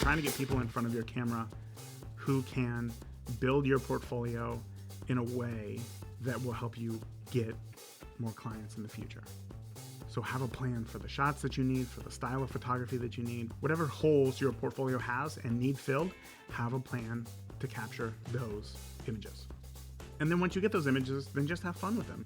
trying to get people in front of your camera who can build your portfolio in a way that will help you get more clients in the future. So have a plan for the shots that you need, for the style of photography that you need, whatever holes your portfolio has and need filled, have a plan to capture those images. And then once you get those images, then just have fun with them.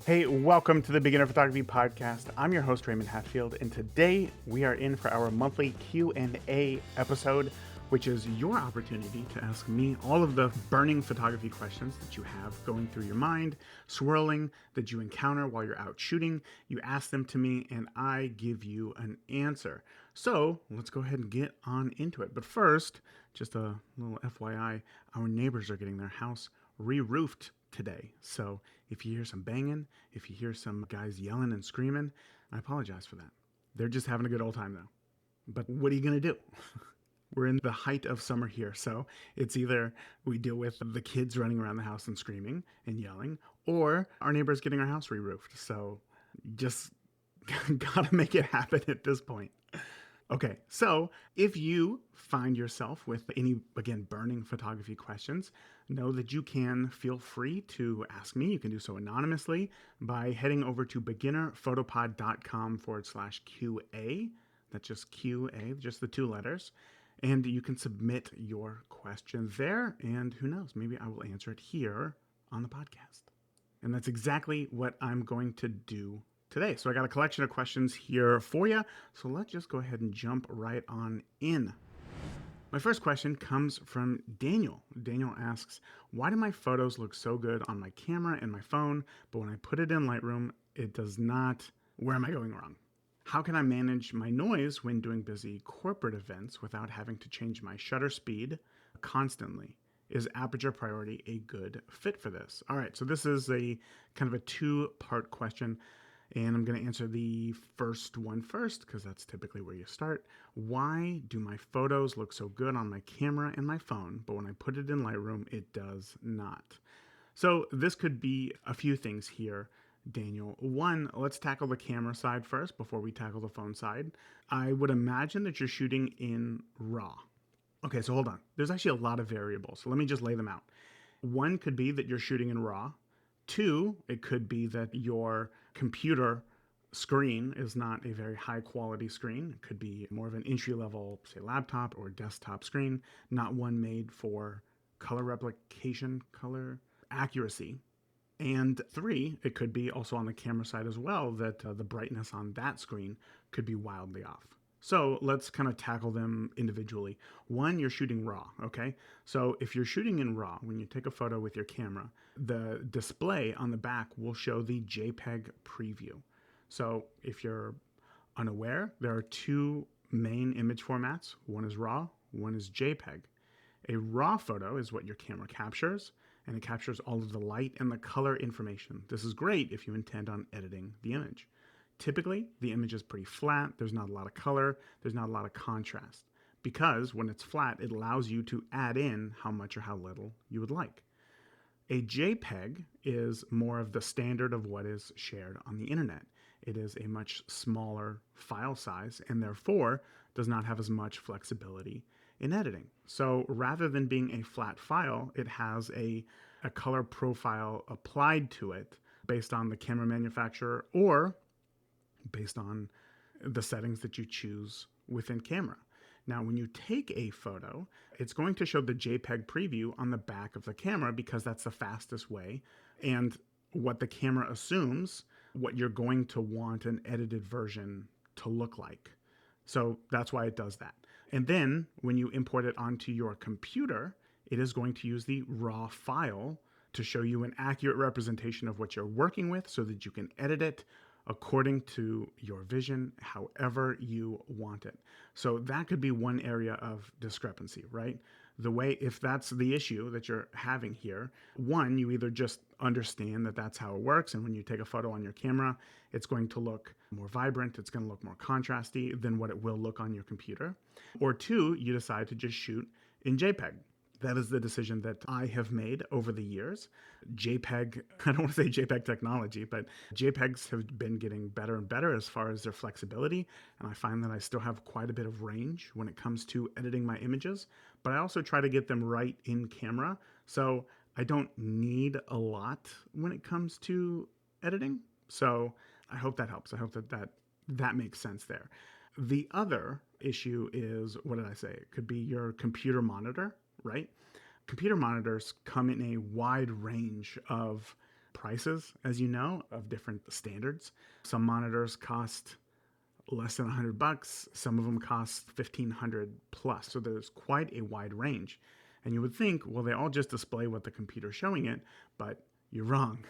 Hey, welcome to the Beginner Photography Podcast. I'm your host, Raymond Hatfield, and today we are in for our monthly Q&A episode, which is your opportunity to ask me all of the burning photography questions that you have going through your mind, swirling, that you encounter while you're out shooting. You ask them to me, and I give you an answer. So let's go ahead and get on into it. But first, just a little FYI, our neighbors are getting their house re-roofed today. So if you hear some banging, if you hear some guys yelling and screaming, I apologize for that. They're just having a good old time though. But what are you going to do? We're in the height of summer here, so it's either we deal with the kids running around the house and screaming and yelling, or our neighbor's getting our house re-roofed. So just gotta make it happen at this point. Okay, so if you find yourself with any, again, burning photography questions, know that you can feel free to ask me. You can do so anonymously by heading over to beginnerphotopod.com/QA. That's just QA, just the two letters. And you can submit your question there, and who knows, maybe I will answer it here on the podcast. And that's exactly what I'm going to do today. So I got a collection of questions here for you, so let's just go ahead and jump right on in. My first question comes from Daniel. Daniel asks, why do my photos look so good on my camera and my phone, but when I put it in Lightroom, it does not? Where am I going wrong? How can I manage my noise when doing busy corporate events without having to change my shutter speed constantly? Is aperture priority a good fit for this? All right, so this is a kind of a two-part question, and I'm going to answer the first one first because that's typically where you start. Why do my photos look so good on my camera and my phone, but when I put it in Lightroom, it does not? So this could be a few things here, Daniel. One, let's tackle the camera side first before we tackle the phone side. I would imagine that you're shooting in RAW. Okay, so hold on. There's actually a lot of variables, so let me just lay them out. One could be that you're shooting in RAW. Two, it could be that your computer screen is not a very high quality screen. It could be more of an entry level, say, laptop or desktop screen, not one made for color replication, color accuracy. And three, it could be also on the camera side as well that the brightness on that screen could be wildly off. So let's kind of tackle them individually. One, you're shooting RAW, okay? So if you're shooting in RAW, when you take a photo with your camera, the display on the back will show the JPEG preview. So if you're unaware, there are two main image formats. One is RAW, one is JPEG. A RAW photo is what your camera captures, and it captures all of the light and the color information. This is great if you intend on editing the image. Typically, the image is pretty flat. There's not a lot of color. There's not a lot of contrast. Because when it's flat, it allows you to add in how much or how little you would like. A JPEG is more of the standard of what is shared on the internet. It is a much smaller file size and therefore does not have as much flexibility in editing. So rather than being a flat file, it has a color profile applied to it based on the camera manufacturer or based on the settings that you choose within camera. Now, when you take a photo, it's going to show the JPEG preview on the back of the camera because that's the fastest way. And what the camera assumes, what you're going to want an edited version to look like. So that's why it does that. And then when you import it onto your computer, it is going to use the RAW file to show you an accurate representation of what you're working with so that you can edit it according to your vision, however you want it. So that could be one area of discrepancy, right? The way, if that's the issue that you're having here, one, you either just understand that that's how it works, and when you take a photo on your camera, it's going to look more vibrant, it's going to look more contrasty than what it will look on your computer. Or two, you decide to just shoot in JPEG. That is the decision that I have made over the years. JPEG, I don't want to say JPEG technology, but JPEGs have been getting better and better as far as their flexibility. And I find that I still have quite a bit of range when it comes to editing my images, but I also try to get them right in camera. So I don't need a lot when it comes to editing. So I hope that helps. I hope that makes sense there. The other issue is, what did I say? It could be your computer monitor, right? Computer monitors come in a wide range of prices, as you know, of different standards. Some monitors cost less than $100. Some of them cost 1,500 plus. So there's quite a wide range. And you would think, well, they all just display what the computer's showing it, but you're wrong.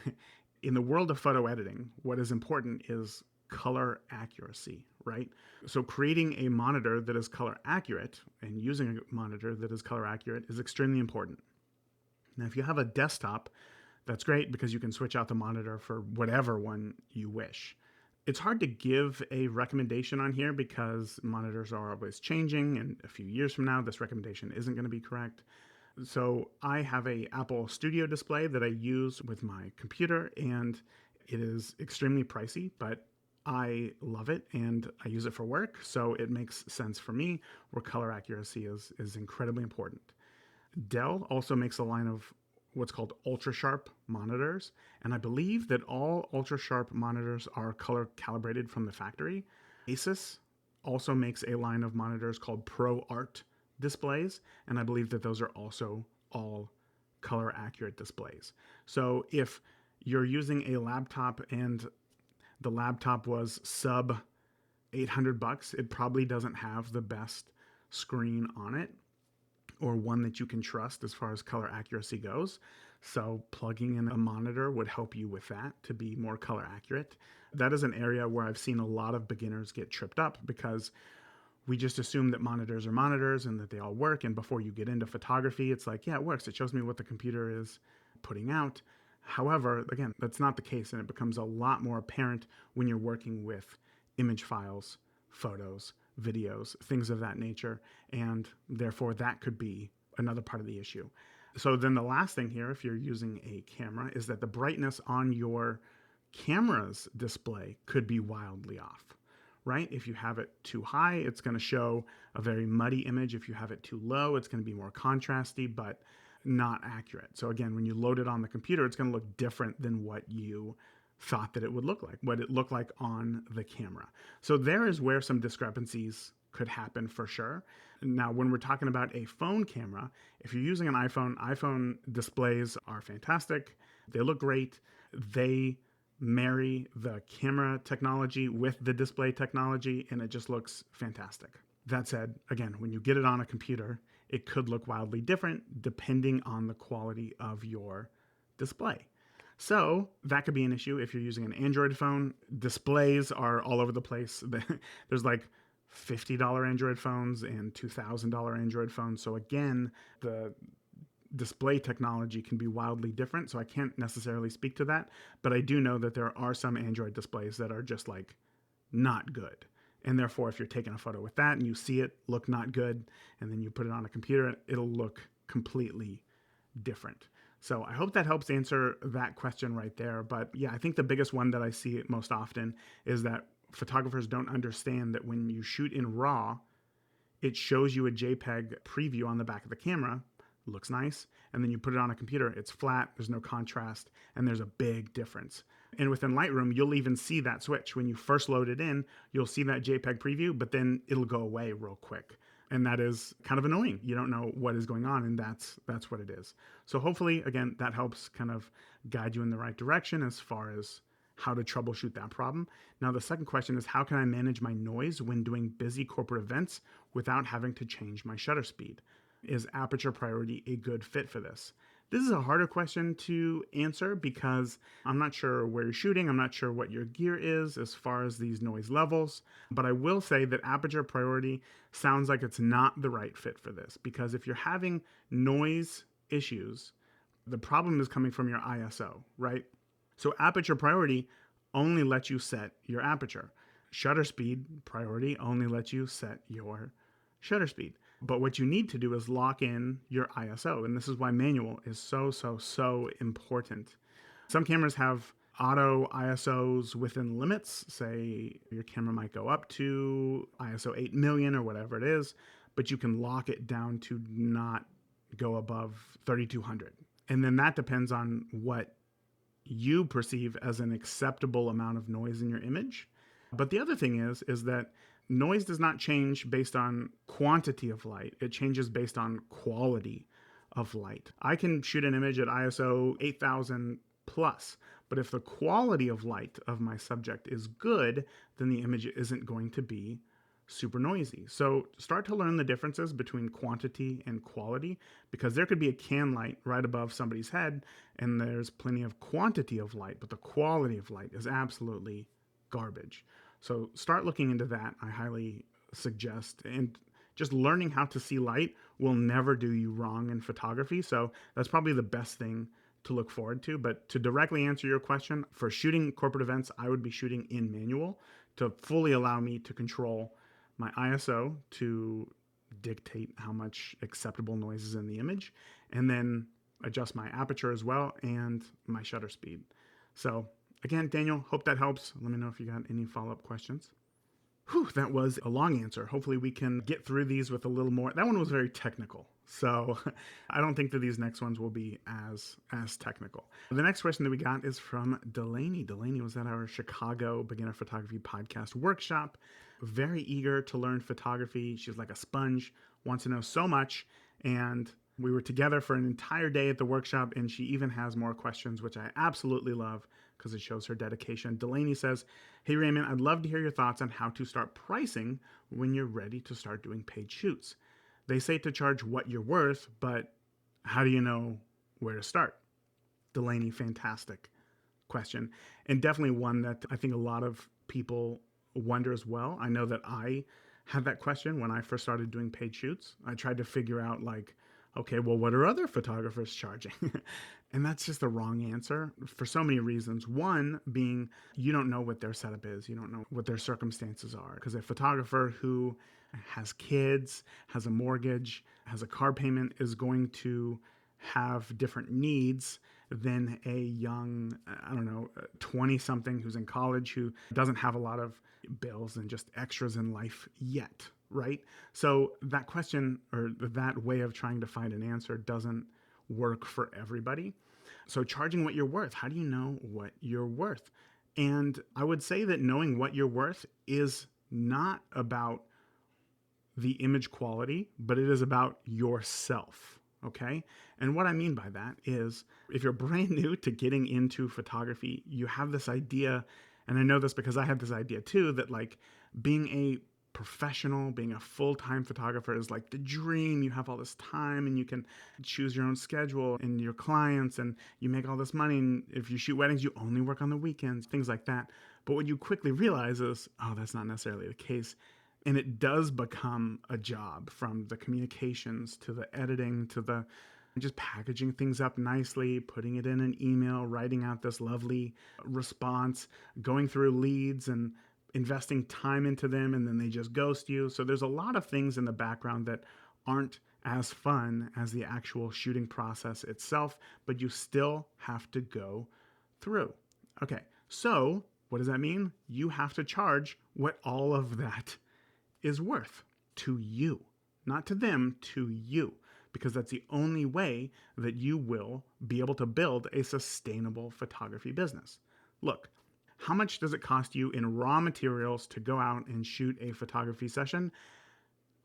In the world of photo editing, what is important is color accuracy, right? So creating a monitor that is color accurate and using a monitor that is color accurate is extremely important. Now, if you have a desktop, that's great because you can switch out the monitor for whatever one you wish. It's hard to give a recommendation on here because monitors are always changing, and a few years from now, this recommendation isn't going to be correct. So I have a Apple Studio display that I use with my computer, and it is extremely pricey, but I love it and I use it for work, so it makes sense for me where color accuracy is incredibly important. Dell also makes a line of what's called ultra sharp monitors, and I believe that all ultra sharp monitors are color calibrated from the factory. Asus also makes a line of monitors called Pro Art displays, and I believe that those are also all color accurate displays. So if you're using a laptop and the laptop was sub $800, it probably doesn't have the best screen on it or one that you can trust as far as color accuracy goes. So plugging in a monitor would help you with that to be more color accurate. That is an area where I've seen a lot of beginners get tripped up because we just assume that monitors are monitors and that they all work. And before you get into photography, it's like, yeah, it works. It shows me what the computer is putting out. However, again, that's not the case, and it becomes a lot more apparent when you're working with image files, photos, videos, things of that nature, and therefore that could be another part of the issue. So then the last thing here, if you're using a camera, is that the brightness on your camera's display could be wildly off, right? If you have it too high, it's going to show a very muddy image. If you have it too low, it's going to be more contrasty, but not accurate. So again, when you load it on the computer, it's going to look different than what you thought that it would look like, what it looked like on the camera. So there is where some discrepancies could happen for sure. Now, when we're talking about a phone camera, if you're using an iPhone displays are fantastic. They look great. They marry the camera technology with the display technology, and it just looks fantastic. That said, again, when you get it on a computer, it could look wildly different depending on the quality of your display. So that could be an issue if you're using an Android phone. Displays are all over the place. There's like $50 Android phones and $2,000 Android phones. So again, the display technology can be wildly different. So I can't necessarily speak to that, but I do know that there are some Android displays that are just like not good. And therefore, if you're taking a photo with that and you see it look not good, and then you put it on a computer, it'll look completely different. So I hope that helps answer that question right there. But yeah, I think the biggest one that I see most often is that photographers don't understand that when you shoot in RAW, it shows you a JPEG preview on the back of the camera. Looks nice. And then you put it on a computer, it's flat, there's no contrast, and there's a big difference. And within Lightroom, you'll even see that switch. When you first load it in, you'll see that JPEG preview, but then it'll go away real quick. And that is kind of annoying. You don't know what is going on, and that's what it is. So hopefully, again, that helps kind of guide you in the right direction as far as how to troubleshoot that problem. Now, the second question is, how can I manage my noise when doing busy corporate events without having to change my shutter speed? Is aperture priority a good fit for this? This is a harder question to answer because I'm not sure where you're shooting. I'm not sure what your gear is as far as these noise levels. But I will say that aperture priority sounds like it's not the right fit for this, because if you're having noise issues, the problem is coming from your ISO, right? So aperture priority only lets you set your aperture. Shutter speed priority only lets you set your shutter speed. But what you need to do is lock in your ISO. And this is why manual is so important. Some cameras have auto ISOs within limits. Say your camera might go up to ISO 8 million or whatever it is, but you can lock it down to not go above 3200. And then that depends on what you perceive as an acceptable amount of noise in your image. But the other thing is that noise does not change based on quantity of light. It changes based on quality of light. I can shoot an image at ISO 8000 plus, but if the quality of light of my subject is good, then the image isn't going to be super noisy. So start to learn the differences between quantity and quality, because there could be a can light right above somebody's head and there's plenty of quantity of light, but the quality of light is absolutely garbage. So start looking into that. I highly suggest. And just learning how to see light will never do you wrong in photography. So that's probably the best thing to look forward to. But to directly answer your question, for shooting corporate events, I would be shooting in manual to fully allow me to control my ISO to dictate how much acceptable noise is in the image, and then adjust my aperture as well and my shutter speed. So again, Daniel, hope that helps. Let me know if you got any follow-up questions. Whew, that was a long answer. Hopefully we can get through these with a little more. That one was very technical, so I don't think that these next ones will be as technical. The next question that we got is from Delaney. Delaney was at our Chicago Beginner Photography Podcast workshop. Very eager to learn photography. She's like a sponge, wants to know so much, and we were together for an entire day at the workshop, and she even has more questions, which I absolutely love because it shows her dedication. Delaney says, "Hey Raymond, I'd love to hear your thoughts on how to start pricing when you're ready to start doing paid shoots. They say to charge what you're worth, but how do you know where to start?" Delaney, fantastic question, and definitely one that I think a lot of people wonder as well. I know that I had that question when I first started doing paid shoots. I tried to figure out like, okay, well, what are other photographers charging? And that's just the wrong answer for so many reasons. One being you don't know what their setup is. You don't know what their circumstances are. Because a photographer who has kids, has a mortgage, has a car payment is going to have different needs than a young, 20-something who's in college who doesn't have a lot of bills and just extras in life yet, right? So that question or that way of trying to find an answer doesn't work for everybody. So charging what you're worth, how do you know what you're worth? And I would say that knowing what you're worth is not about the image quality, but it is about yourself. Okay. And what I mean by that is if you're brand new to getting into photography, you have this idea, and I know this because I had this idea too, that like being a professional, being a full-time photographer is like the dream. You have all this time and you can choose your own schedule and your clients and you make all this money. And if you shoot weddings, you only work on the weekends, things like that. But what you quickly realize is, oh, that's not necessarily the case. And it does become a job, from the communications to the editing to the just packaging things up nicely, putting it in an email, writing out this lovely response, going through leads and investing time into them, and then they just ghost you. So there's a lot of things in the background that aren't as fun as the actual shooting process itself, but you still have to go through. Okay, so what does that mean? You have to charge what all of that is worth to you, not to them, to you, because that's the only way that you will be able to build a sustainable photography business. Look, how much does it cost you in raw materials to go out and shoot a photography session?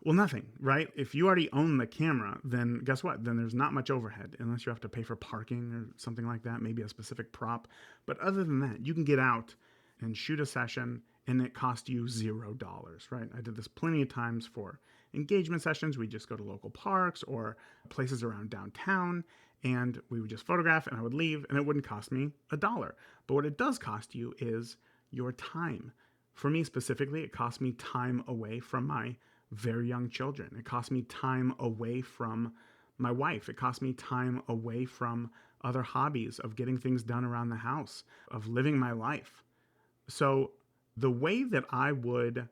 Well, nothing, right? If you already own the camera, then guess what? Then there's not much overhead, unless you have to pay for parking or something like that, maybe a specific prop. But other than that, you can get out and shoot a session and it cost you $0, right? I did this plenty of times for engagement sessions. We just go to local parks or places around downtown, and we would just photograph and I would leave and it wouldn't cost me $1. But what it does cost you is your time. For me specifically, it cost me time away from my very young children. It cost me time away from my wife. It cost me time away from other hobbies, of getting things done around the house, of living my life. So the way that I would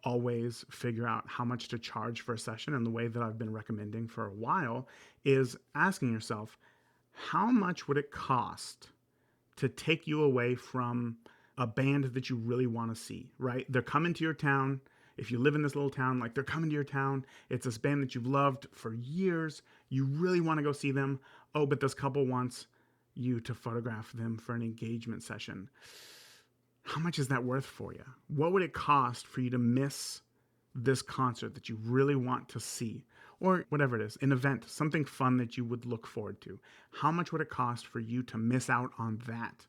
always figure out how much to charge for a session, and the way that I've been recommending for a while is asking yourself, how much would it cost to take you away from a band that you really want to see, right? They're coming to your town. If you live in this little town, like they're coming to your town. It's this band that you've loved for years. You really want to go see them. Oh, but this couple wants you to photograph them for an engagement session. How much is that worth for you? What would it cost for you to miss this concert that you really want to see? Or whatever it is, an event, something fun that you would look forward to. How much would it cost for you to miss out on that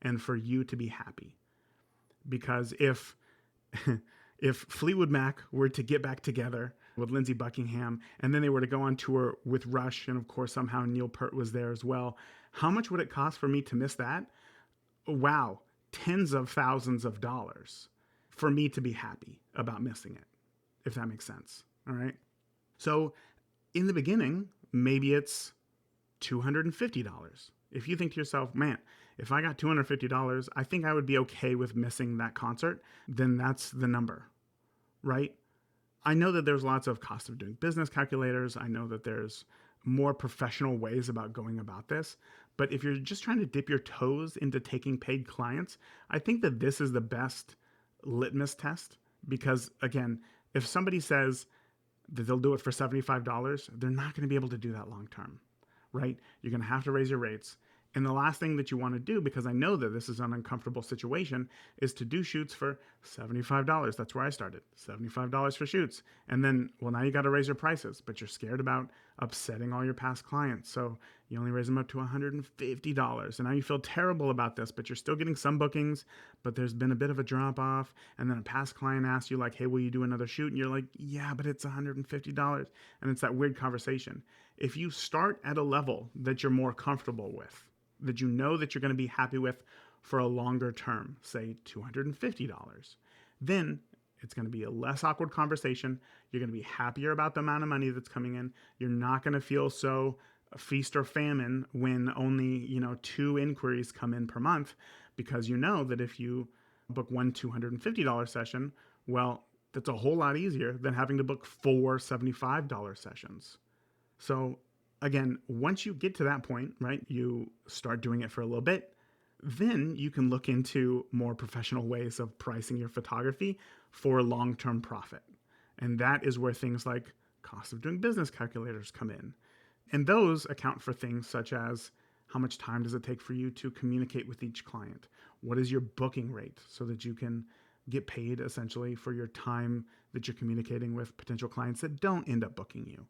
and for you to be happy? Because if Fleetwood Mac were to get back together with Lindsey Buckingham, and then they were to go on tour with Rush, and of course somehow Neil Peart was there as well, how much would it cost for me to miss that? Wow, tens of thousands of dollars for me to be happy about missing it, if that makes sense. All right. So in the beginning, maybe it's $250. If you think to yourself, man, if I got $250, I think I would be okay with missing that concert, then that's the number, right? I know that there's lots of cost of doing business calculators. I know that there's more professional ways about going about this. But if you're just trying to dip your toes into taking paid clients, I think that this is the best litmus test. Because again, if somebody says that they'll do it for $75, they're not going to be able to do that long term, right? You're going to have to raise your rates. And the last thing that you want to do, because I know that this is an uncomfortable situation, is to do shoots for $75. That's where I started, $75 for shoots. And then, well, now you got to raise your prices, but you're scared about upsetting all your past clients. So you only raise them up to $150. And now you feel terrible about this, but you're still getting some bookings, but there's been a bit of a drop off. And then a past client asks you like, hey, will you do another shoot? And you're like, yeah, but it's $150. And it's that weird conversation. If you start at a level that you're more comfortable with, that you know that you're going to be happy with for a longer term, say $250, then it's going to be a less awkward conversation. You're going to be happier about the amount of money that's coming in. You're not going to feel so feast or famine when only, 2 inquiries come in per month, because you know that if you book one $250 session, well, that's a whole lot easier than having to book 4 $75 sessions. So again, once you get to that point, right, you start doing it for a little bit, then you can look into more professional ways of pricing your photography for long-term profit. And that is where things like cost of doing business calculators come in. And those account for things such as how much time does it take for you to communicate with each client? What is your booking rate so that you can get paid essentially for your time that you're communicating with potential clients that don't end up booking you?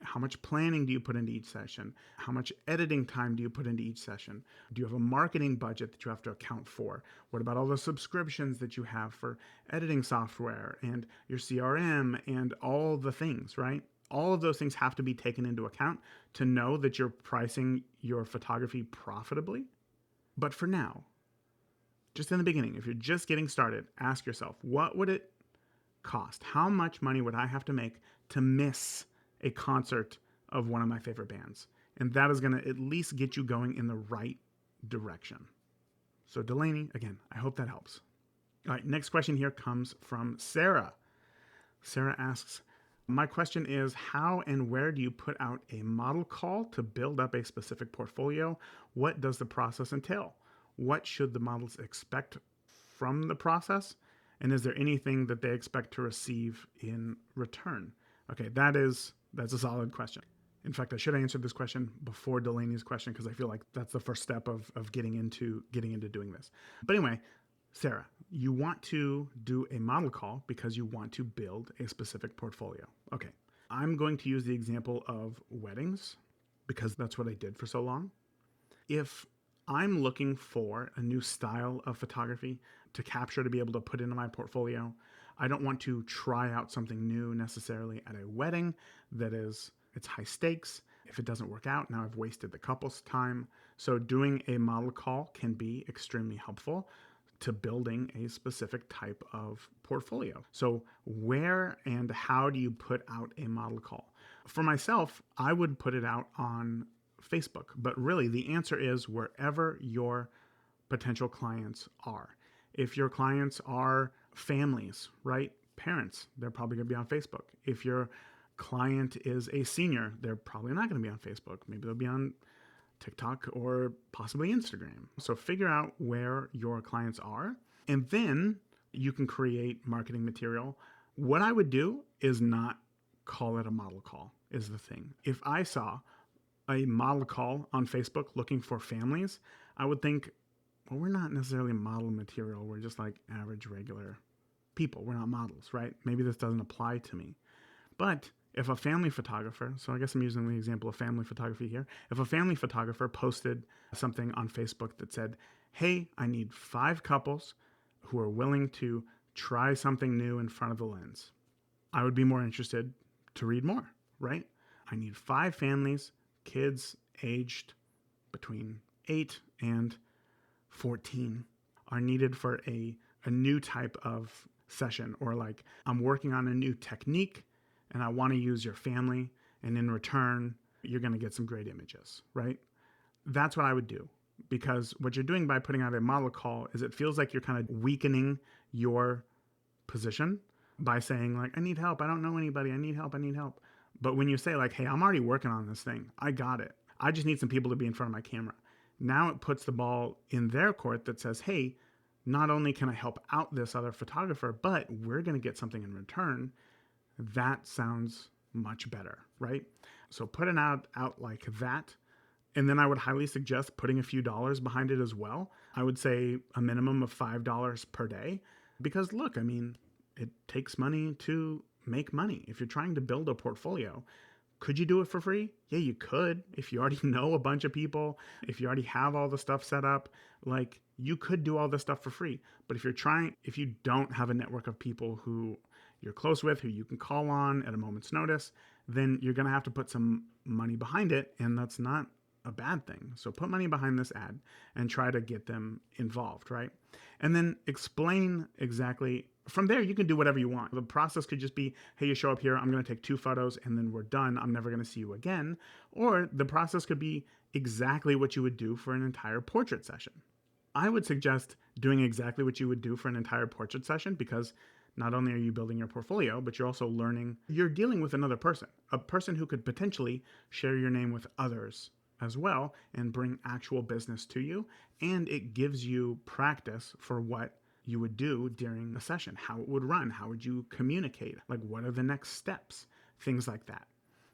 How much planning do you put into each session? How much editing time do you put into each session? Do you have a marketing budget that you have to account for? What about all the subscriptions that you have for editing software and your CRM and all the things, right? All of those things have to be taken into account to know that you're pricing your photography profitably. But for now, just in the beginning, if you're just getting started, ask yourself, what would it cost? How much money would I have to make to miss a concert of one of my favorite bands? And that is going to at least get you going in the right direction. So Delaney, again, I hope that helps. All right, next question here comes from Sarah. Sarah asks, my question is, how and where do you put out a model call to build up a specific portfolio? What does the process entail? What should the models expect from the process? And is there anything that they expect to receive in return? Okay, that's a solid question. In fact, I should have answered this question before Delaney's question, because I feel like that's the first step of getting into doing this. But anyway, Sarah, you want to do a model call because you want to build a specific portfolio. Okay, I'm going to use the example of weddings because that's what I did for so long. If I'm looking for a new style of photography to capture, to be able to put into my portfolio, I don't want to try out something new necessarily at a wedding it's high stakes. If it doesn't work out, now I've wasted the couple's time. So doing a model call can be extremely helpful to building a specific type of portfolio. So where and how do you put out a model call? For myself, I would put it out on Facebook, but really the answer is wherever your potential clients are. If your clients are families, right? parents, they're probably going to be on Facebook. If your client is a senior, they're probably not going to be on Facebook. Maybe they'll be on TikTok or possibly Instagram. So figure out where your clients are, and then you can create marketing material. What I would do is not call it a model call, is the thing. If I saw a model call on Facebook looking for families, I would think, well, we're not necessarily model material. We're just like average, regular people. We're not models, right? Maybe this doesn't apply to me. But if a family photographer, so I guess I'm using the example of family photography here. If a family photographer posted something on Facebook that said, hey, I need 5 couples who are willing to try something new in front of the lens, I would be more interested to read more, right? I need 5 families, kids aged between 8 and 14 are needed for a new type of session, or like I'm working on a new technique and I want to use your family, and in return, you're going to get some great images, right? That's what I would do, because what you're doing by putting out a model call is it feels like you're kind of weakening your position by saying like, I need help. I don't know anybody. I need help. I need help. But when you say like, hey, I'm already working on this thing. I got it. I just need some people to be in front of my camera. Now it puts the ball in their court that says, hey, not only can I help out this other photographer, but we're going to get something in return. That sounds much better, right? So put it out like that. And then I would highly suggest putting a few dollars behind it as well. I would say a minimum of $5 per day, because look, I mean, it takes money to make money. If you're trying to build a portfolio, could you do it for free? Yeah, you could. If you already know a bunch of people, if you already have all the stuff set up, like you could do all this stuff for free. But if you don't have a network of people who you're close with, who you can call on at a moment's notice, then you're going to have to put some money behind it. And that's not a bad thing. So put money behind this ad and try to get them involved, right? And then explain exactly. From there, you can do whatever you want. The process could just be, hey, you show up here, I'm going to take 2 photos and then we're done. I'm never going to see you again. Or the process could be exactly what you would do for an entire portrait session. I would suggest doing exactly what you would do for an entire portrait session, because not only are you building your portfolio, but you're also learning, you're dealing with another person, a person who could potentially share your name with others as well and bring actual business to you. And it gives you practice for what you would do during a session, how it would run, how would you communicate, like what are the next steps, things like that.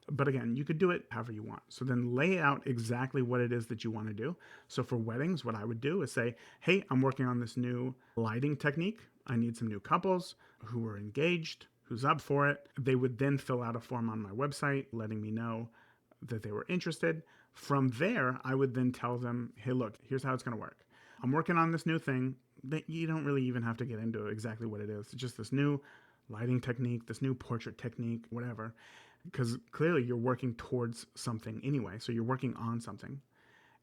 But again, you could do it however you want. So then lay out exactly what it is that you want to do. So for weddings, what I would do is say, hey, I'm working on this new lighting technique. I need some new couples who are engaged, who's up for it. They would then fill out a form on my website letting me know that they were interested. From there, I would then tell them, hey, look, here's how it's going to work. I'm working on this new thing that you don't really even have to get into exactly what it is. It's just this new lighting technique, this new portrait technique, whatever, because clearly you're working towards something anyway. So you're working on something.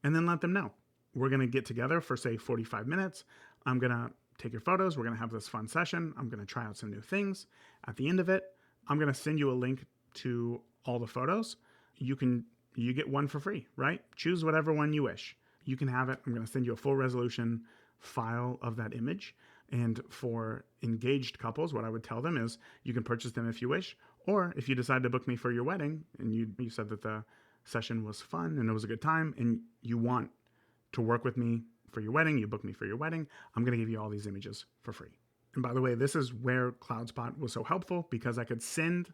And then let them know. We're going to get together for, say, 45 minutes. I'm going to take your photos. We're going to have this fun session. I'm going to try out some new things. At the end of it, I'm going to send you a link to all the photos. You get one for free, right? Choose whatever one you wish. You can have it. I'm going to send you a full resolution file of that image. And for engaged couples, what I would tell them is you can purchase them if you wish, or if you decide to book me for your wedding and you said that the session was fun and it was a good time and you want to work with me for your wedding, you book me for your wedding, I'm going to give you all these images for free. And by the way, this is where CloudSpot was so helpful, because I could send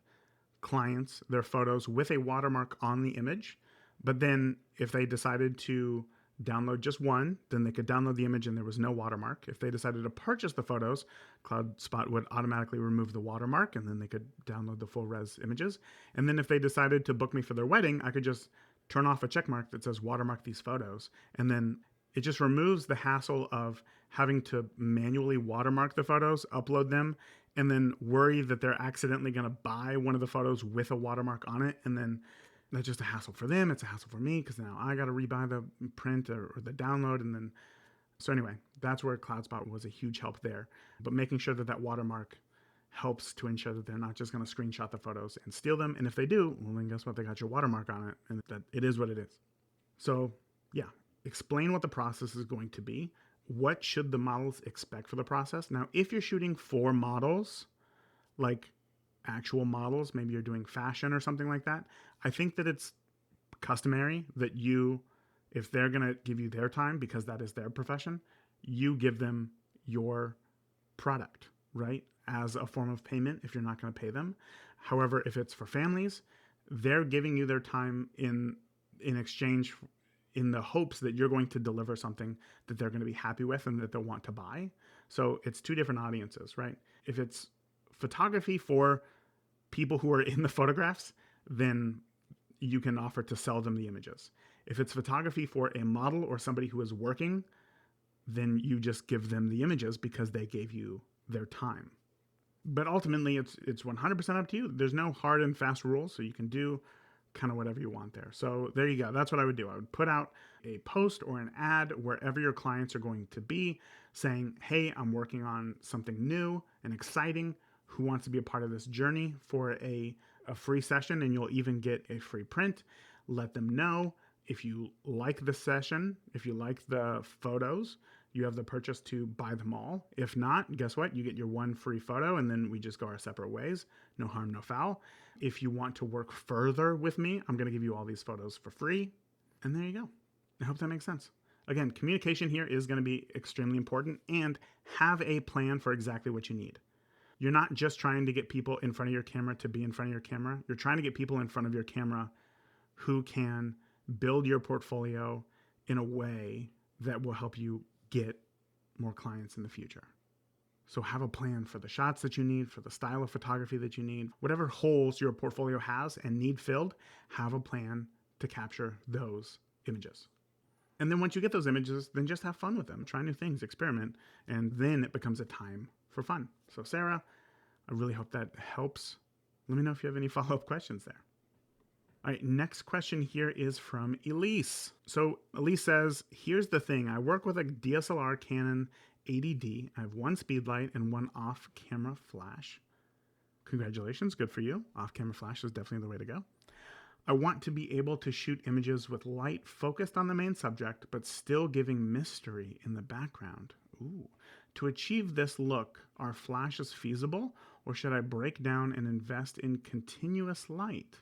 clients their photos with a watermark on the image, but then if they decided to download just one, then they could download the image and there was no watermark. If they decided to purchase the photos, CloudSpot would automatically remove the watermark and then they could download the full res images. And then if they decided to book me for their wedding, I could just turn off a check mark that says watermark these photos. And then it just removes the hassle of having to manually watermark the photos, upload them, and then worry that they're accidentally going to buy one of the photos with a watermark on it. And then that's just a hassle for them. It's a hassle for me, because now I got to rebuy the print or the download. And then, so anyway, that's where CloudSpot was a huge help there. But making sure that that watermark helps to ensure that they're not just going to screenshot the photos and steal them. And if they do, well, then guess what? They got your watermark on it, and that it is what it is. So yeah, explain what the process is going to be. What should the models expect for the process? Now, if you're shooting for models, like actual models, maybe you're doing fashion or something like that, I think that it's customary that if they're going to give you their time because that is their profession, you give them your product, right? As a form of payment if you're not going to pay them. However, if it's for families, they're giving you their time in exchange in the hopes that you're going to deliver something that they're going to be happy with and that they'll want to buy. So it's two different audiences, right? If it's photography for people who are in the photographs, then you can offer to sell them the images. If it's photography for a model or somebody who is working, then you just give them the images because they gave you their time. But ultimately, it's 100% up to you. There's no hard and fast rules, so you can do kind of whatever you want there. So there you go. That's what I would do. I would put out a post or an ad wherever your clients are going to be saying, hey, I'm working on something new and exciting. Who wants to be a part of this journey for a free session? And you'll even get a free print. Let them know if you like the session, if you like the photos, you have the purchase to buy them all. If not, guess what? You get your one free photo and then we just go our separate ways. No harm, no foul. If you want to work further with me, I'm going to give you all these photos for free. And there you go. I hope that makes sense. Again, communication here is going to be extremely important, and have a plan for exactly what you need. You're not just trying to get people in front of your camera to be in front of your camera. You're trying to get people in front of your camera who can build your portfolio in a way that will help you get more clients in the future. So have a plan for the shots that you need, for the style of photography that you need, whatever holes your portfolio has and need filled, have a plan to capture those images. And then once you get those images, then just have fun with them, try new things, experiment, and then it becomes a time for fun. So Sarah, I really hope that helps. Let me know if you have any follow-up questions there. All right, next question here is from Elise. So Elise says, here's the thing. I work with a DSLR Canon 80D. I have one speed light and one off-camera flash. Congratulations, good for you. Off-camera flash is definitely the way to go. I want to be able to shoot images with light focused on the main subject, but still giving mystery in the background. Ooh. To achieve this look, are flashes feasible, or should I break down and invest in continuous light?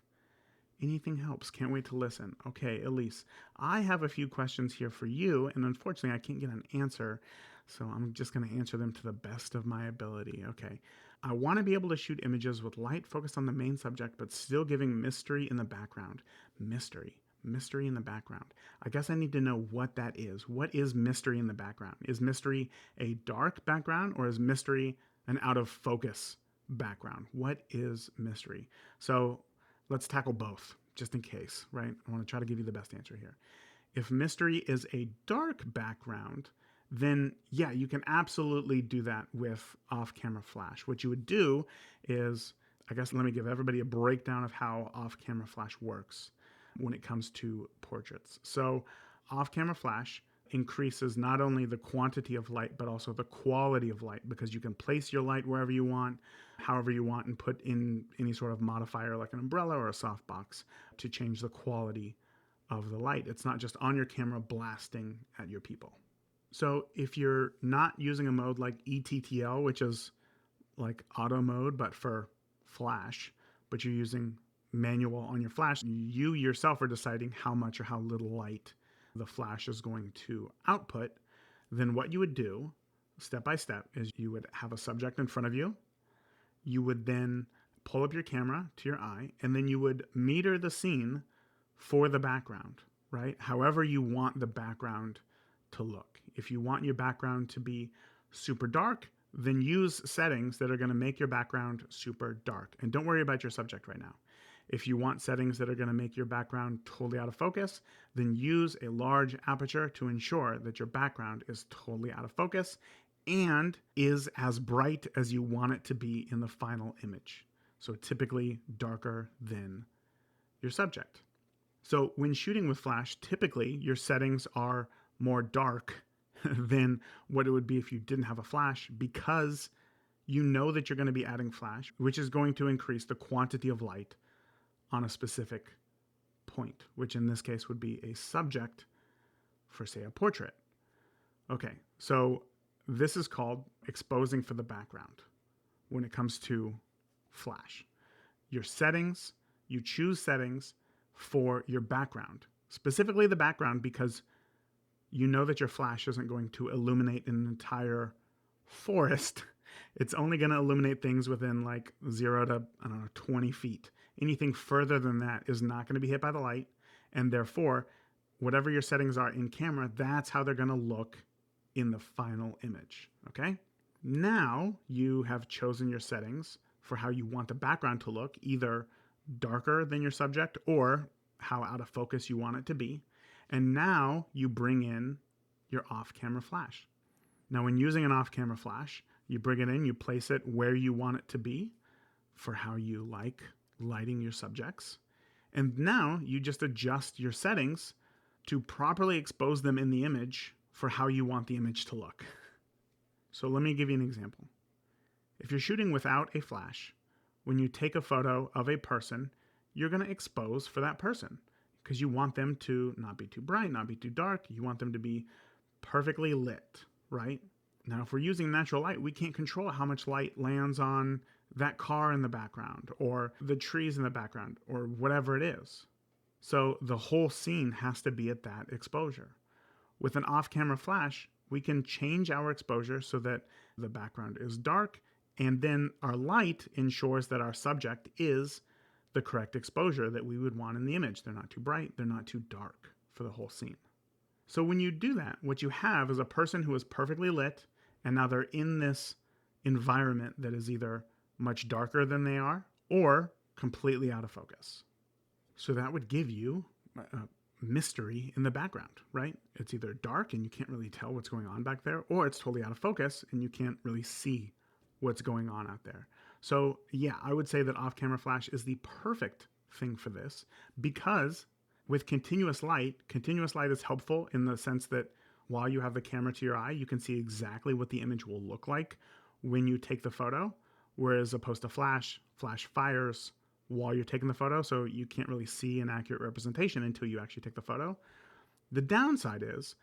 Anything helps. Can't wait to listen. Okay, Elise, I have a few questions here for you, and unfortunately I can't get an answer, so I'm just going to answer them to the best of my ability. Okay. I want to be able to shoot images with light focused on the main subject, but still giving mystery in the background. Mystery in the background. I guess I need to know what that is. What is mystery in the background? Is mystery a dark background, or is mystery an out of focus background? What is mystery? So let's tackle both, just in case, right? I want to try to give you the best answer here. If mystery is a dark background, then yeah, you can absolutely do that with off-camera flash. What you would do is, I guess let me give everybody a breakdown of how off-camera flash works when it comes to portraits. So off-camera flash increases not only the quantity of light, but also the quality of light, because you can place your light wherever you want, however you want, and put in any sort of modifier like an umbrella or a softbox to change the quality of the light. It's not just on your camera blasting at your people. So if you're not using a mode like ETTL, which is like auto mode, but for flash, but you're using manual on your flash, you yourself are deciding how much or how little light the flash is going to output, then what you would do step by step is you would have a subject in front of you. You would then pull up your camera to your eye, and then you would meter the scene for the background, right? However you want the background to look. If you want your background to be super dark, then use settings that are going to make your background super dark. And don't worry about your subject right now. If you want settings that are going to make your background totally out of focus, then use a large aperture to ensure that your background is totally out of focus and is as bright as you want it to be in the final image. So typically darker than your subject. So when shooting with flash, typically your settings are more dark than what it would be if you didn't have a flash, because you know that you're going to be adding flash, which is going to increase the quantity of light on a specific point, which in this case would be a subject for, say, a portrait. Okay, so this is called exposing for the background when it comes to flash. Your settings, you choose settings for your background, specifically the background, because you know that your flash isn't going to illuminate an entire forest. It's only going to illuminate things within like 0 to, 20 feet. Anything further than that is not going to be hit by the light. And therefore, whatever your settings are in camera, that's how they're going to look in the final image. Okay? Now you have chosen your settings for how you want the background to look, either darker than your subject or how out of focus you want it to be. And now you bring in your off-camera flash. Now, when using an off-camera flash, you bring it in, you place it where you want it to be for how you like lighting your subjects. And now you just adjust your settings to properly expose them in the image for how you want the image to look. So let me give you an example. If you're shooting without a flash, when you take a photo of a person, you're going to expose for that person because you want them to not be too bright, not be too dark. You want them to be perfectly lit, right? Now, if we're using natural light, we can't control how much light lands on that car in the background or the trees in the background or whatever it is. So the whole scene has to be at that exposure. With an off-camera flash, we can change our exposure so that the background is dark, and then our light ensures that our subject is the correct exposure that we would want in the image. They're not too bright, they're not too dark for the whole scene. So when you do that, what you have is a person who is perfectly lit, and now they're in this environment that is either much darker than they are or completely out of focus. So that would give you a mystery in the background, right? It's either dark and you can't really tell what's going on back there, or it's totally out of focus and you can't really see what's going on out there. So yeah, I would say that off-camera flash is the perfect thing for this, because with continuous light is helpful in the sense that while you have the camera to your eye, you can see exactly what the image will look like when you take the photo, whereas opposed to flash fires while you're taking the photo, so you can't really see an accurate representation until you actually take the photo. The downside is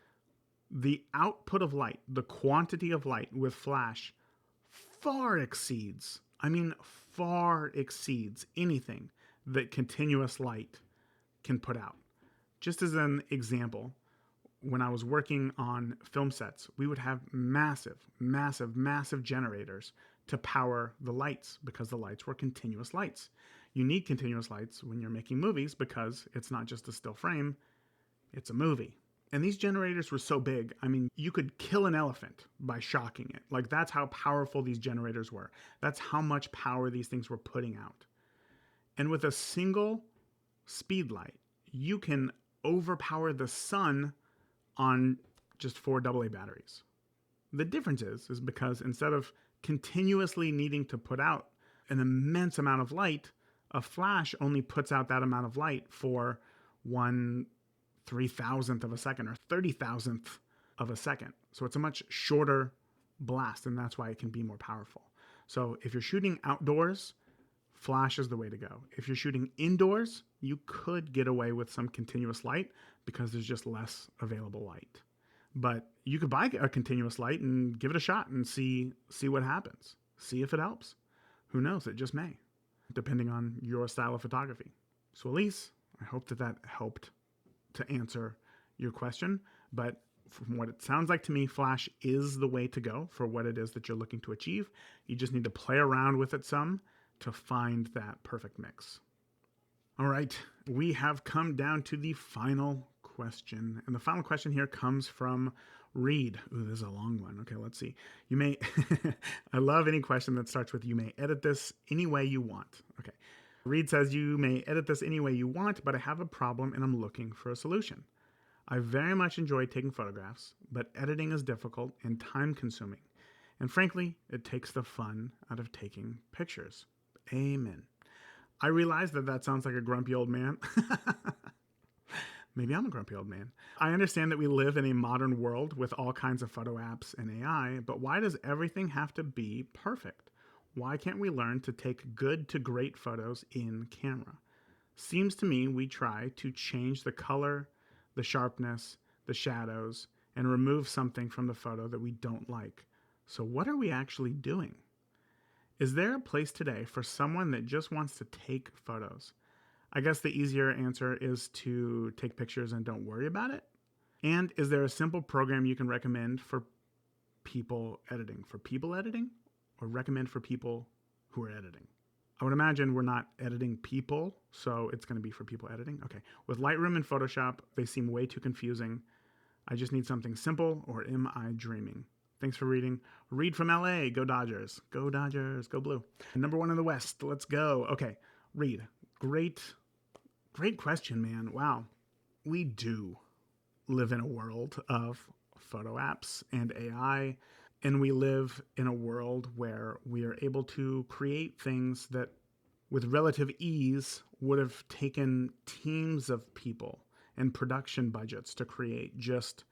the output of light, the quantity of light with flash far exceeds anything that continuous light can put out. Just as an example, when I was working on film sets, we would have massive generators to power the lights because the lights were continuous lights. You need continuous lights when you're making movies because it's not just a still frame, it's a movie. And these generators were so big, you could kill an elephant by shocking it. Like, that's how powerful these generators were. That's how much power these things were putting out. And with a single speed light, you can overpower the sun on just 4 AA batteries. The difference is because instead of continuously needing to put out an immense amount of light, a flash only puts out that amount of light for 1/3000th of a second or 30,000th of a second. So it's a much shorter blast, and that's why it can be more powerful. So if you're shooting outdoors, flash is the way to go. If you're shooting indoors, you could get away with some continuous light because there's just less available light. But you could buy a continuous light and give it a shot and see what happens. See if it helps. Who knows? It just may, depending on your style of photography. So Elise, I hope that helped to answer your question. But from what it sounds like to me, flash is the way to go for what it is that you're looking to achieve. You just need to play around with it some to find that perfect mix. All right, we have come down to the final question. And the final question here comes from Reed. Ooh, this is a long one. Okay, let's see. You may, I love any question that starts with, you may edit this any way you want. Okay. Reed says, you may edit this any way you want, but I have a problem and I'm looking for a solution. I very much enjoy taking photographs, but editing is difficult and time consuming. And frankly, it takes the fun out of taking pictures. Amen. I realize that sounds like a grumpy old man. Maybe I'm a grumpy old man. I understand that we live in a modern world with all kinds of photo apps and AI, but why does everything have to be perfect? Why can't we learn to take good to great photos in camera? Seems to me we try to change the color, the sharpness, the shadows, and remove something from the photo that we don't like. So what are we actually doing? Is there a place today for someone that just wants to take photos? I guess the easier answer is to take pictures and don't worry about it. And is there a simple program you can recommend for people editing? For people editing? Or recommend for people who are editing? I would imagine we're not editing people, so it's going to be for people editing. Okay. With Lightroom and Photoshop, they seem way too confusing. I just need something simple, or am I dreaming? Thanks for reading. Read from LA. Go Dodgers. Go Dodgers. Go Blue. Number 1 in the West. Let's go. Okay. Read. Great question, man. Wow. We do live in a world of photo apps and AI, and we live in a world where we are able to create things that with relative ease would have taken teams of people and production budgets to create just,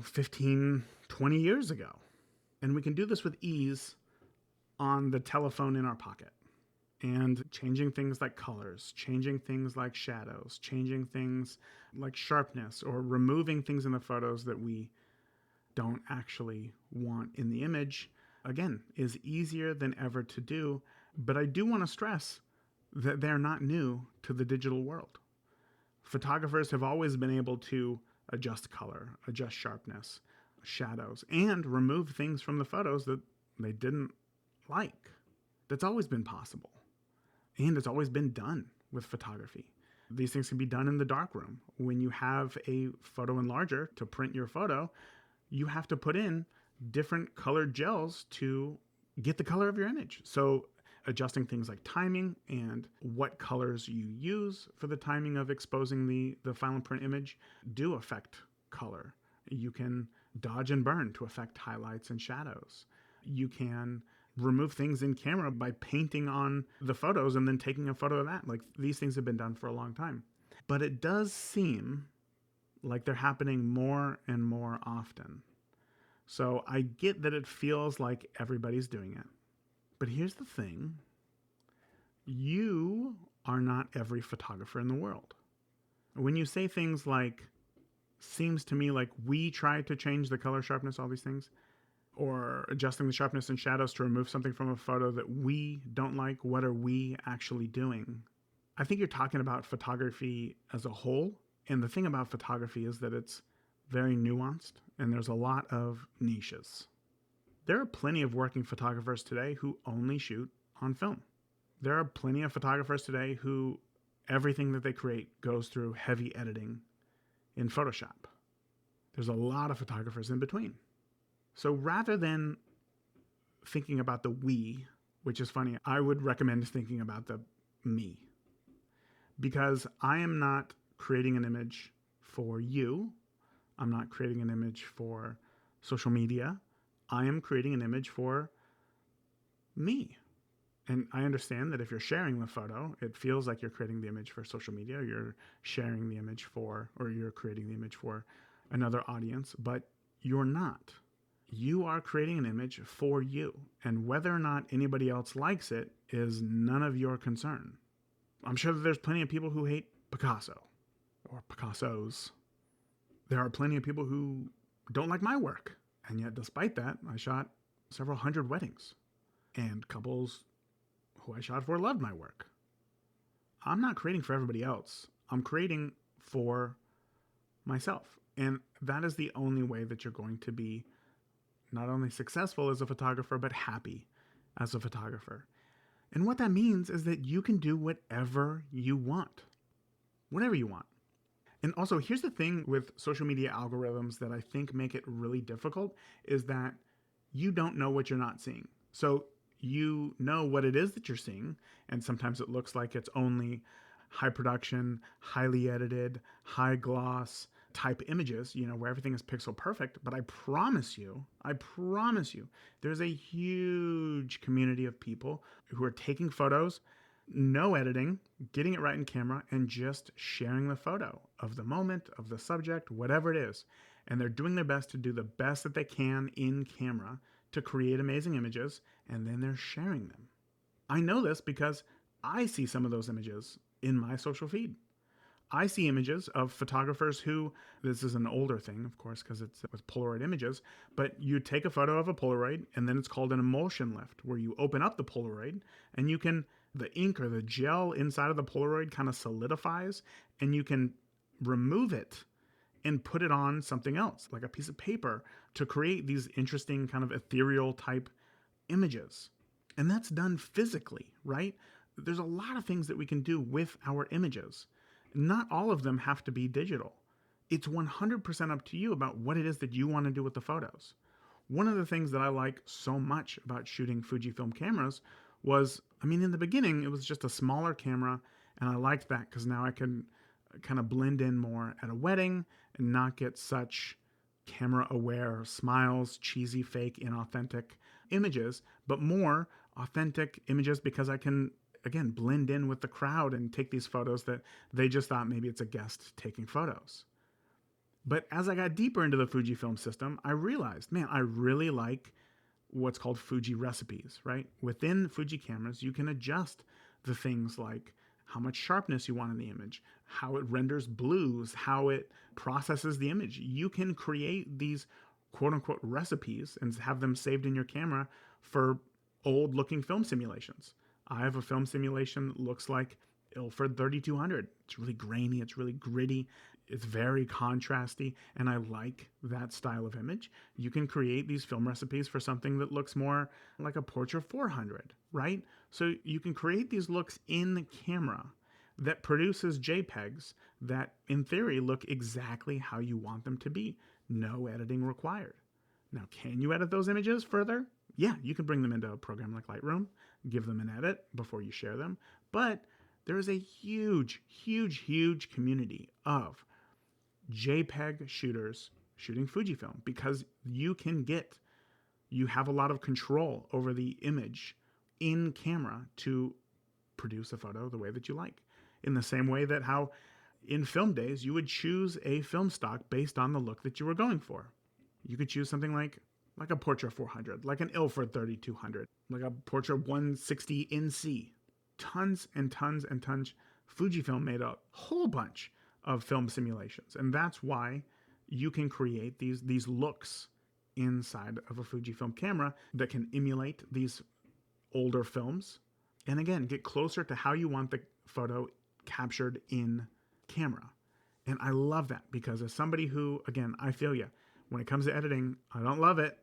15, 20 years ago. And we can do this with ease on the telephone in our pocket. And changing things like colors, changing things like shadows, changing things like sharpness, or removing things in the photos that we don't actually want in the image, again, is easier than ever to do. But I do want to stress that they're not new to the digital world. Photographers have always been able to adjust color, adjust sharpness, shadows, and remove things from the photos that they didn't like. That's always been possible. And it's always been done with photography. These things can be done in the darkroom. When you have a photo enlarger to print your photo, you have to put in different colored gels to get the color of your image. So adjusting things like timing and what colors you use for the timing of exposing the final print image do affect color. You can dodge and burn to affect highlights and shadows. You can remove things in camera by painting on the photos and then taking a photo of that. Like, these things have been done for a long time. But it does seem like they're happening more and more often. So I get that it feels like everybody's doing it. But here's the thing. You are not every photographer in the world. When you say things like, seems to me like we try to change the color, sharpness, all these things, or adjusting the sharpness and shadows to remove something from a photo that we don't like, what are we actually doing? I think you're talking about photography as a whole. And the thing about photography is that it's very nuanced and there's a lot of niches. There are plenty of working photographers today who only shoot on film. There are plenty of photographers today who everything that they create goes through heavy editing in Photoshop. There's a lot of photographers in between. So rather than thinking about the we, which is funny, I would recommend thinking about the me. Because I am not creating an image for you. I'm not creating an image for social media. I am creating an image for me. And I understand that if you're sharing the photo, it feels like you're creating the image for social media, or you're sharing the image for, or you're creating the image for another audience, but you're not. You are creating an image for you, and whether or not anybody else likes it is none of your concern. I'm sure that there's plenty of people who hate Picasso or Picassos. There are plenty of people who don't like my work, and yet despite that, I shot several hundred weddings, and couples who I shot for loved my work. I'm not creating for everybody else. I'm creating for myself, and that is the only way that you're going to be not only successful as a photographer, but happy as a photographer. And what that means is that you can do whatever you want. Whatever you want. And also, here's the thing with social media algorithms that I think make it really difficult, is that you don't know what you're not seeing. So you know what it is that you're seeing, and sometimes it looks like it's only high production, highly edited, high gloss type images, where everything is pixel perfect. But I promise you, there's a huge community of people who are taking photos, no editing, getting it right in camera, and just sharing the photo of the moment, of the subject, whatever it is. And they're doing their best to do the best that they can in camera to create amazing images, and then they're sharing them. I know this because I see some of those images in my social feed. I see images of photographers who, this is an older thing, of course, because it's with Polaroid images, but you take a photo of a Polaroid and then it's called an emulsion lift, where you open up the Polaroid and you can, the ink or the gel inside of the Polaroid kind of solidifies and you can remove it and put it on something else, like a piece of paper, to create these interesting kind of ethereal type images. And that's done physically, right? There's a lot of things that we can do with our images. Not all of them have to be digital. It's 100% up to you about what it is that you want to do with the photos. One of the things that I like so much about shooting Fujifilm cameras was, I mean, in the beginning, it was just a smaller camera, and I liked that because now I can kind of blend in more at a wedding and not get such camera-aware smiles, cheesy, fake, inauthentic images, but more authentic images because I can, again, blend in with the crowd and take these photos that they just thought maybe it's a guest taking photos. But as I got deeper into the Fujifilm system, I realized, man, I really like what's called Fuji recipes, right? Within Fuji cameras, you can adjust the things like how much sharpness you want in the image, how it renders blues, how it processes the image. You can create these quote unquote recipes and have them saved in your camera for old looking film simulations. I have a film simulation that looks like Ilford 3200. It's really grainy, it's really gritty, it's very contrasty, and I like that style of image. You can create these film recipes for something that looks more like a Portra 400, right? So you can create these looks in the camera that produces JPEGs that, in theory, look exactly how you want them to be. No editing required. Now, can you edit those images further? Yeah, you can bring them into a program like Lightroom, give them an edit before you share them, but there is a huge, huge, huge community of JPEG shooters shooting Fujifilm because you have a lot of control over the image in camera to produce a photo the way that you like. In the same way that how in film days you would choose a film stock based on the look that you were going for. You could choose something like a Portra 400, like an Ilford 3200, like a Portra 160 NC. Tons and tons and tons. Fujifilm made a whole bunch of film simulations, and that's why you can create these looks inside of a Fujifilm camera that can emulate these older films, and again, get closer to how you want the photo captured in camera. And I love that because as somebody who, again, I feel you, when it comes to editing, I don't love it.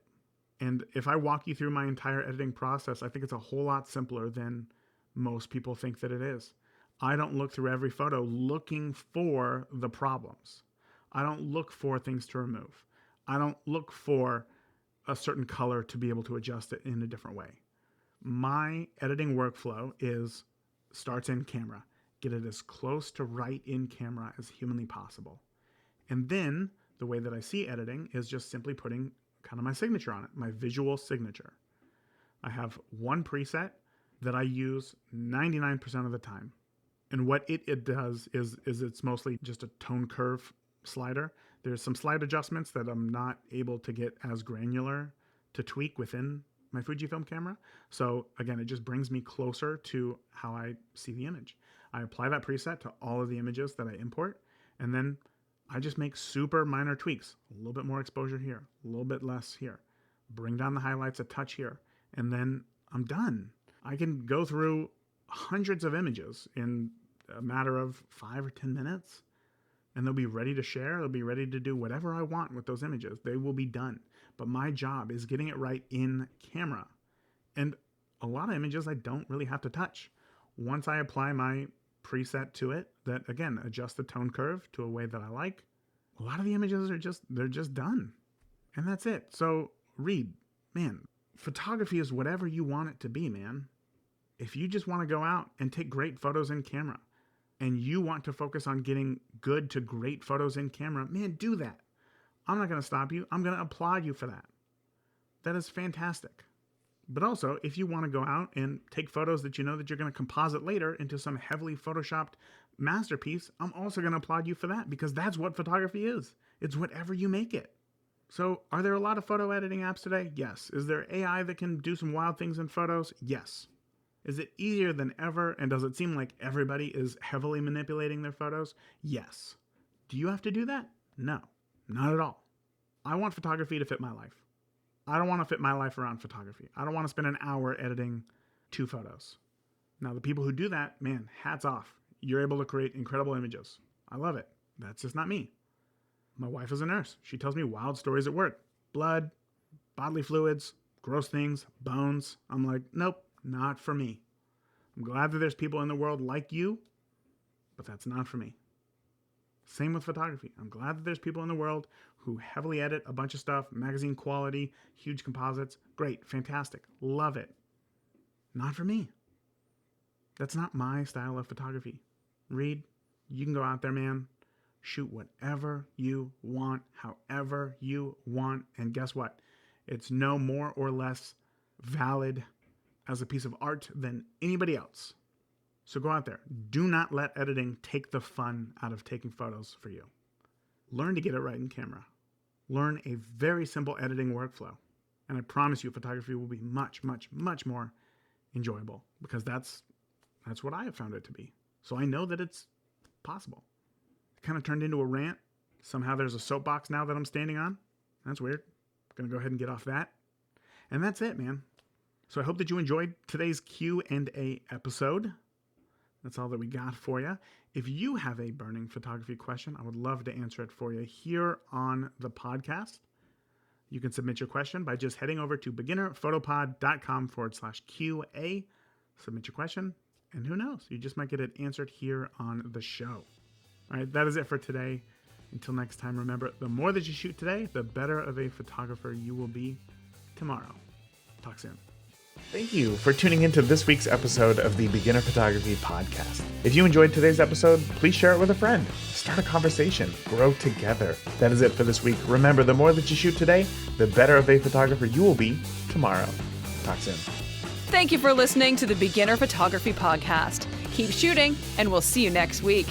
And if I walk you through my entire editing process, I think it's a whole lot simpler than most people think that it is. I don't look through every photo looking for the problems. I don't look for things to remove. I don't look for a certain color to be able to adjust it in a different way. My editing workflow starts in camera. Get it as close to right in camera as humanly possible. And then the way that I see editing is just simply putting kind of my signature on it, my visual signature. I have one preset that I use 99% of the time. And what it does is it's mostly just a tone curve slider. There's some slight adjustments that I'm not able to get as granular to tweak within my Fujifilm camera. So again, it just brings me closer to how I see the image. I apply that preset to all of the images that I import, and then I just make super minor tweaks. A little bit more exposure here, a little bit less here. Bring down the highlights a touch here, and then I'm done. I can go through hundreds of images in a matter of 5 or 10 minutes, and they'll be ready to share. They'll be ready to do whatever I want with those images. They will be done. But my job is getting it right in camera. And a lot of images I don't really have to touch. Once I apply my preset to it that, again, adjust the tone curve to a way that I like, a lot of the images they're just done. And that's it. So Reed, man, photography is whatever you want it to be, man. If you just want to go out and take great photos in camera and you want to focus on getting good to great photos in camera, man, do that. I'm not going to stop you. I'm going to applaud you for that. That is fantastic. But also, if you want to go out and take photos that you know that you're going to composite later into some heavily photoshopped masterpiece, I'm also going to applaud you for that because that's what photography is. It's whatever you make it. So are there a lot of photo editing apps today? Yes. Is there AI that can do some wild things in photos? Yes. Is it easier than ever? And does it seem like everybody is heavily manipulating their photos? Yes. Do you have to do that? No, not at all. I want photography to fit my life. I don't want to fit my life around photography. I don't want to spend an hour editing 2 photos. Now, the people who do that, man, hats off. You're able to create incredible images. I love it. That's just not me. My wife is a nurse. She tells me wild stories at work. Blood, bodily fluids, gross things, bones. I'm like, nope, not for me. I'm glad that there's people in the world like you, but that's not for me. Same with photography. I'm glad that there's people in the world who heavily edit a bunch of stuff, magazine quality, huge composites. Great, fantastic, love it. Not for me. That's not my style of photography. Reed, you can go out there, man. Shoot whatever you want, however you want. And guess what? It's no more or less valid as a piece of art than anybody else. So go out there. Do not let editing take the fun out of taking photos for you. Learn to get it right in camera. Learn a very simple editing workflow. And I promise you, photography will be much, much, much more enjoyable because that's what I have found it to be. So I know that it's possible. It kind of turned into a rant. Somehow there's a soapbox now that I'm standing on. That's weird. I'm going to go ahead and get off that. And that's it, man. So I hope that you enjoyed today's Q&A episode. That's all that we got for you. If you have a burning photography question, I would love to answer it for you here on the podcast. You can submit your question by just heading over to beginnerphotopod.com/QA. Submit your question, and who knows? You just might get it answered here on the show. All right, that is it for today. Until next time, remember, the more that you shoot today, the better of a photographer you will be tomorrow. Talk soon. Thank you for tuning into this week's episode of the Beginner Photography Podcast. If you enjoyed today's episode, please share it with a friend. Start a conversation. Grow together. That is it for this week. Remember, the more that you shoot today, the better of a photographer you will be tomorrow. Talk soon. Thank you for listening to the Beginner Photography Podcast. Keep shooting, and we'll see you next week.